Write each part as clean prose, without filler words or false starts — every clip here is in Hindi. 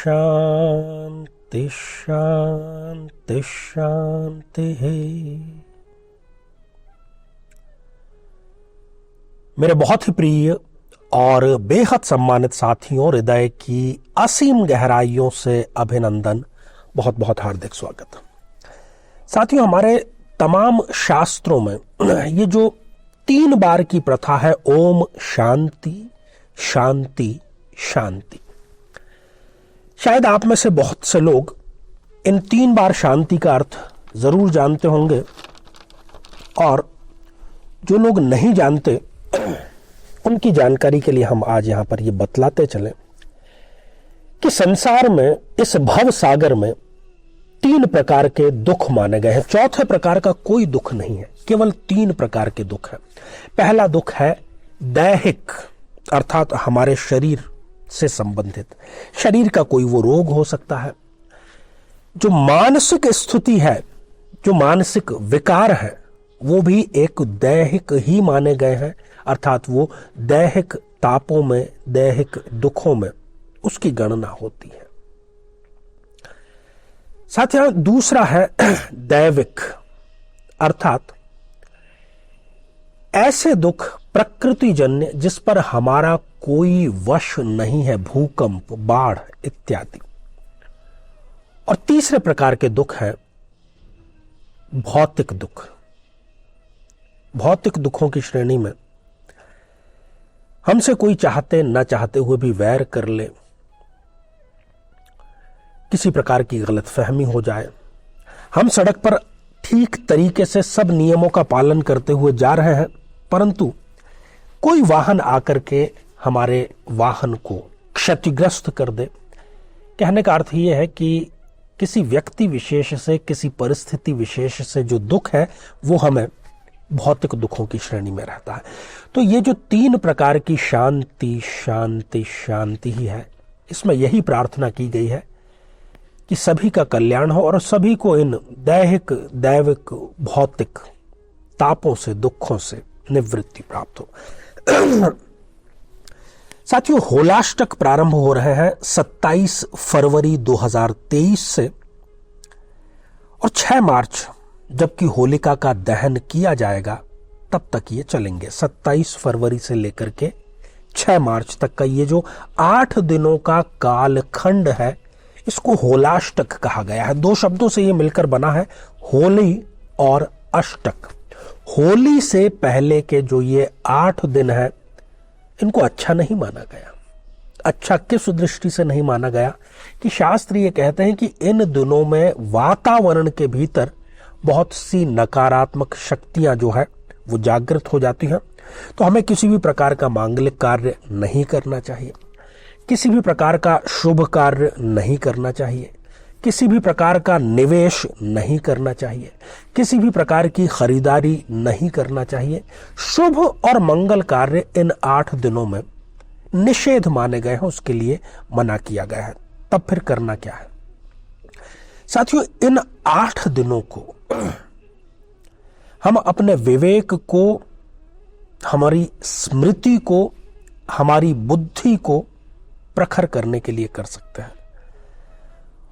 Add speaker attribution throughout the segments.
Speaker 1: शांति शांति शांति है। मेरे बहुत ही प्रिय और बेहद सम्मानित साथियों, हृदय की असीम गहराइयों से अभिनंदन, बहुत बहुत हार्दिक स्वागत। साथियों, हमारे तमाम शास्त्रों में ये जो 3 बार की प्रथा है, ओम शांति शांति शांति, शायद आप में से बहुत से लोग इन 3 बार शांति का अर्थ जरूर जानते होंगे, और जो लोग नहीं जानते उनकी जानकारी के लिए हम आज यहां पर ये बतलाते चलें कि संसार में, इस भव सागर में 3 प्रकार के दुख माने गए हैं। चौथे प्रकार का कोई दुख नहीं है, केवल 3 प्रकार के दुख है। पहला दुख है दैहिक, अर्थात हमारे शरीर से संबंधित, शरीर का कोई वो रोग हो सकता है। जो मानसिक स्थिति है, जो मानसिक विकार है, वो भी एक दैहिक ही माने गए हैं, अर्थात वो दैहिक तापों में, दैहिक दुखों में उसकी गणना होती है। साथियों, दूसरा है दैविक, अर्थात ऐसे दुख प्रकृतिजन्य जिस पर हमारा कोई वश नहीं है, भूकंप, बाढ़ इत्यादि। और तीसरे प्रकार के दुख है भौतिक दुख। भौतिक दुखों की श्रेणी में हमसे कोई चाहते न चाहते हुए भी वैर कर ले, किसी प्रकार की गलतफहमी हो जाए, हम सड़क पर ठीक तरीके से सब नियमों का पालन करते हुए जा रहे हैं, परंतु कोई वाहन आकर के हमारे वाहन को क्षतिग्रस्त कर दे। कहने का अर्थ यह है कि किसी व्यक्ति विशेष से, किसी परिस्थिति विशेष से जो दुख है वो हमें भौतिक दुखों की श्रेणी में रहता है। तो ये जो 3 प्रकार की शांति शांति शांति ही है, इसमें यही प्रार्थना की गई है कि सभी का कल्याण हो और सभी को इन दैहिक, दैविक, भौतिक तापों से, दुखों से निवृत्ति प्राप्त हो। साथियों, होलाष्टक प्रारंभ हो रहे हैं 27 फरवरी 2023 से, और 6 मार्च जबकि होलिका का दहन किया जाएगा तब तक ये चलेंगे। 27 फरवरी से लेकर के 6 मार्च तक का ये जो 8 दिनों का कालखंड है, इसको होलाष्टक कहा गया है। 2 शब्दों से ये मिलकर बना है, होली और अष्टक। होली से पहले के जो ये 8 दिन है, इनको अच्छा नहीं माना गया। अच्छा किस दृष्टि से नहीं माना गया कि शास्त्र ये कहते हैं कि इन दिनों में वातावरण के भीतर बहुत सी नकारात्मक शक्तियां जो है वो जागृत हो जाती हैं। तो हमें किसी भी प्रकार का मांगलिक कार्य नहीं करना चाहिए, किसी भी प्रकार का शुभ कार्य नहीं करना चाहिए, किसी भी प्रकार का निवेश नहीं करना चाहिए, किसी भी प्रकार की खरीदारी नहीं करना चाहिए। शुभ और मंगल कार्य इन 8 दिनों में निषेध माने गए हैं, उसके लिए मना किया गया है। तब फिर करना क्या है? साथियों, इन 8 दिनों को हम अपने विवेक को, हमारी स्मृति को, हमारी बुद्धि को प्रखर करने के लिए कर सकते हैं।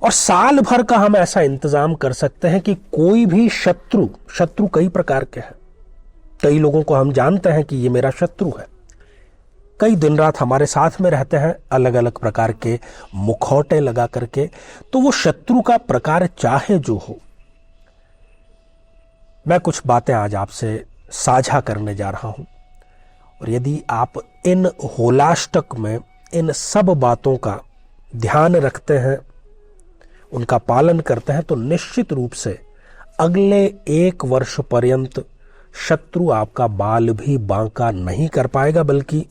Speaker 1: और साल भर का हम ऐसा इंतजाम कर सकते हैं कि कोई भी शत्रु कई प्रकार के हैं। कई लोगों को हम जानते हैं कि ये मेरा शत्रु है, कई दिन रात हमारे साथ में रहते हैं, अलग अलग प्रकार के मुखौटे लगा करके। तो वो शत्रु का प्रकार चाहे जो हो, मैं कुछ बातें आज आपसे साझा करने जा रहा हूं, और यदि आप इन होलाष्टक में इन सब बातों का ध्यान रखते हैं, उनका पालन करते हैं, तो निश्चित रूप से अगले 1 वर्ष पर्यंत शत्रु आपका बाल भी बांका नहीं कर पाएगा, बल्कि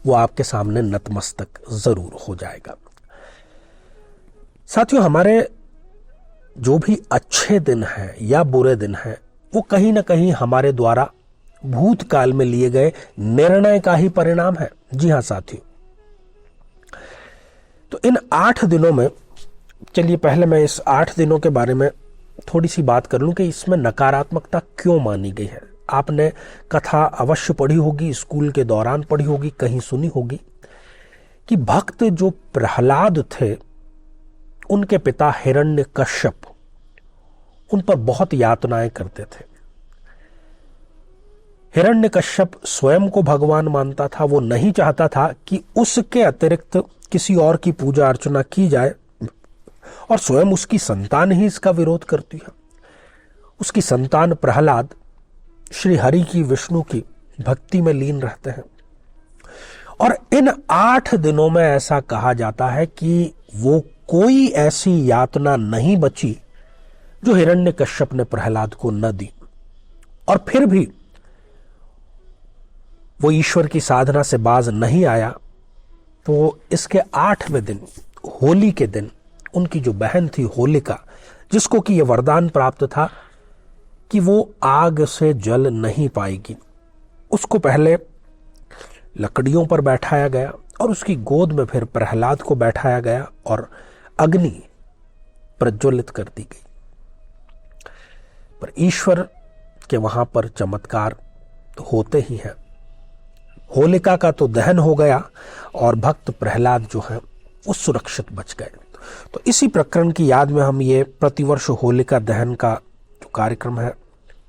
Speaker 1: वो आपके सामने नतमस्तक जरूर हो जाएगा। साथियों, हमारे जो भी अच्छे दिन हैं या बुरे दिन हैं, वो कहीं ना कहीं हमारे द्वारा भूतकाल में लिए गए निर्णय का ही परिणाम है। जी हां साथियों, तो इन 8 दिनों में, चलिए पहले मैं इस 8 दिनों के बारे में थोड़ी सी बात कर लूं कि इसमें नकारात्मकता क्यों मानी गई है। आपने कथा अवश्य पढ़ी होगी, स्कूल के दौरान पढ़ी होगी, कहीं सुनी होगी कि भक्त जो प्रहलाद थे उनके पिता हिरण्यकश्यप उन पर बहुत यातनाएं करते थे। हिरण्यकश्यप स्वयं को भगवान मानता था, वो नहीं चाहता था कि उसके अतिरिक्त किसी और की पूजा अर्चना की जाए, और स्वयं उसकी संतान ही इसका विरोध करती है। उसकी संतान प्रहलाद श्री हरि की, विष्णु की भक्ति में लीन रहते हैं, और इन 8 दिनों में ऐसा कहा जाता है कि वो कोई ऐसी यातना नहीं बची जो हिरण्यकश्यप ने प्रहलाद को न दी। और फिर भी वो ईश्वर की साधना से बाज नहीं आया, तो इसके 8वें दिन, होली के दिन, उनकी जो बहन थी होलिका, जिसको कि यह वरदान प्राप्त था कि वो आग से जल नहीं पाएगी, उसको पहले लकड़ियों पर बैठाया गया और उसकी गोद में फिर प्रहलाद को बैठाया गया और अग्नि प्रज्वलित कर दी गई। पर ईश्वर के वहां पर चमत्कार तो होते ही हैं। होलिका का तो दहन हो गया और भक्त प्रहलाद जो है वो सुरक्षित बच गए। तो इसी प्रकरण की याद में हम ये प्रतिवर्ष होलिका दहन का जो कार्यक्रम है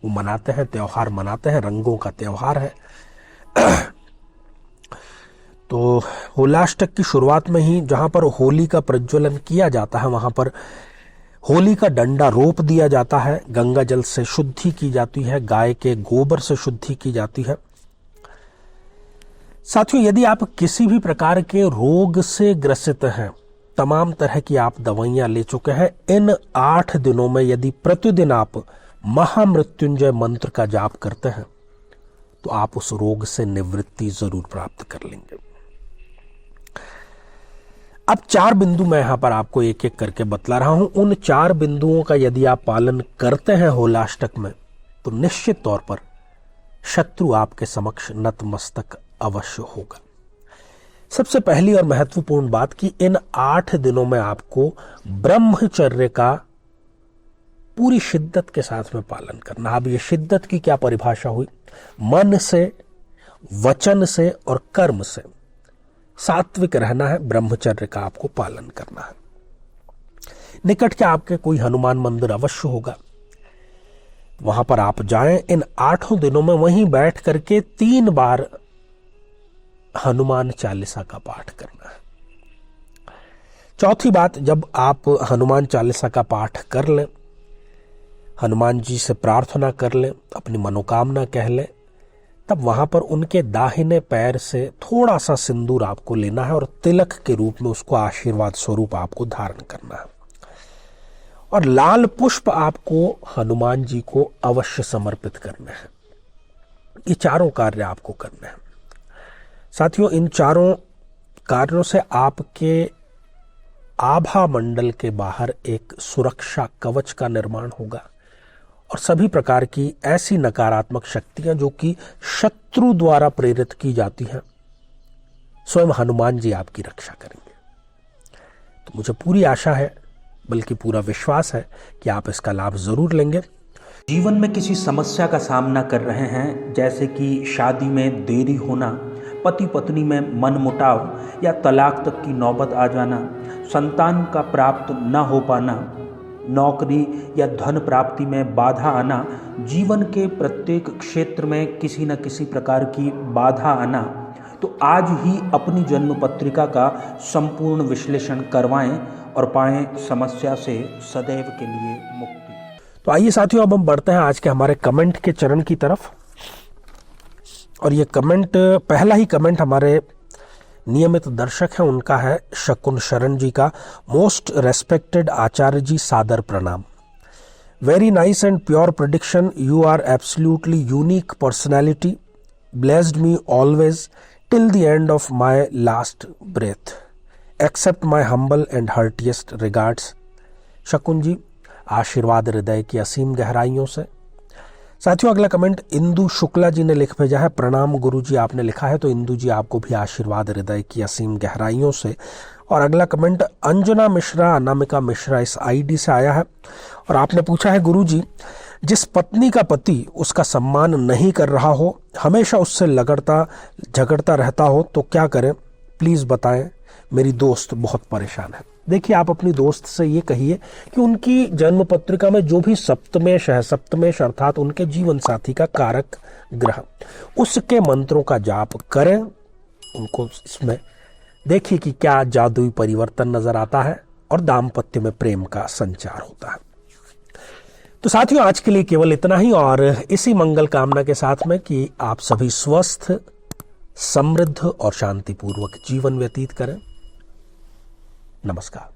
Speaker 1: वो मनाते हैं, त्योहार मनाते हैं, रंगों का त्योहार है। तो होलाष्टक की शुरुआत में ही जहां पर होली का प्रज्वलन किया जाता है वहां पर होली का डंडा रोप दिया जाता है, गंगा जल से शुद्धि की जाती है, गाय के गोबर से शुद्धि की जाती है। साथियों, यदि आप किसी भी प्रकार के रोग से ग्रसित हैं, तमाम तरह की आप दवाइयां ले चुके हैं, इन 8 दिनों में यदि प्रतिदिन आप महामृत्युंजय मंत्र का जाप करते हैं तो आप उस रोग से निवृत्ति जरूर प्राप्त कर लेंगे। अब 4 बिंदु मैं यहां पर आपको एक एक करके बतला रहा हूं। उन 4 बिंदुओं का यदि आप पालन करते हैं होलाष्टक में, तो निश्चित तौर पर शत्रु आपके समक्ष नतमस्तक अवश्य होगा। सबसे पहली और महत्वपूर्ण बात कि इन 8 दिनों में आपको ब्रह्मचर्य का पूरी शिद्दत के साथ में पालन करना। अब ये शिद्दत की क्या परिभाषा हुई? मन से, वचन से और कर्म से सात्विक रहना है, ब्रह्मचर्य का आपको पालन करना है। निकट के आपके कोई हनुमान मंदिर अवश्य होगा, वहां पर आप जाएं। इन 8 दिनों में वहीं बैठ करके 3 बार हनुमान चालीसा का पाठ करना है। चौथी बात, जब आप हनुमान चालीसा का पाठ कर लें, हनुमान जी से प्रार्थना कर लें, अपनी मनोकामना कह लें, तब वहां पर उनके दाहिने पैर से थोड़ा सा सिंदूर आपको लेना है और तिलक के रूप में उसको आशीर्वाद स्वरूप आपको धारण करना है। और लाल पुष्प आपको हनुमान जी को अवश्य समर्पित करने हैं। ये चारों कार्य आपको करने हैं। साथियों, इन चारों कार्यों से आपके आभा मंडल के बाहर एक सुरक्षा कवच का निर्माण होगा और सभी प्रकार की ऐसी नकारात्मक शक्तियां जो कि शत्रु द्वारा प्रेरित की जाती हैं, स्वयं हनुमान जी आपकी रक्षा करेंगे। तो मुझे पूरी आशा है, बल्कि पूरा विश्वास है कि आप इसका लाभ जरूर लेंगे।
Speaker 2: जीवन में किसी समस्या का सामना कर रहे हैं, जैसे कि शादी में देरी होना, पति पत्नी में मनमुटाव या तलाक तक की नौबत आ जाना, संतान का प्राप्त न हो पाना, नौकरी या धन प्राप्ति में बाधा आना, जीवन के प्रत्येक क्षेत्र में किसी न किसी प्रकार की बाधा आना, तो आज ही अपनी जन्म पत्रिका का संपूर्ण विश्लेषण करवाएं और पाएं समस्या से सदैव के लिए मुक्ति।
Speaker 1: तो आइए साथियों, अब हम बढ़ते हैं आज के हमारे कमेंट के चरण की तरफ। और ये कमेंट, पहला ही कमेंट हमारे नियमित दर्शक हैं, उनका है शकुन शरण जी का। मोस्ट रेस्पेक्टेड आचार्य जी, सादर प्रणाम। Very nice and pure prediction, you are absolutely unique personality, blessed me always till the end of my last breath, accept my humble and heartiest regards. Shakun ji, आशीर्वाद हृदय की असीम गहराइयों से। साथियों, अगला कमेंट इंदु शुक्ला जी ने लिख भेजा है। प्रणाम गुरु जी, आपने लिखा है, तो इंदु जी आपको भी आशीर्वाद हृदय की असीम गहराइयों से। और अगला कमेंट अंजना मिश्रा, अनामिका मिश्रा इस आईडी से आया है और आपने पूछा है, गुरु जी, जिस पत्नी का पति उसका सम्मान नहीं कर रहा हो, हमेशा उससे झगड़ता रहता हो, तो क्या करें, प्लीज बताएं। मेरी दोस्त बहुत परेशान है। देखिए, आप अपनी दोस्त से ये कहिए कि उनकी जन्म पत्रिका में जो भी सप्तमेश है, सप्तमेश अर्थात उनके जीवन साथी का कारक ग्रह, उसके मंत्रों का जाप करें। उनको इसमें देखिए कि क्या जादुई परिवर्तन नजर आता है और दाम्पत्य में प्रेम का संचार होता है। तो साथियों, आज के लिए केवल इतना ही, और इसी मंगल कामना के साथ में कि आप सभी स्वस्थ, समृद्ध और शांतिपूर्वक जीवन व्यतीत करें। नमस्कार।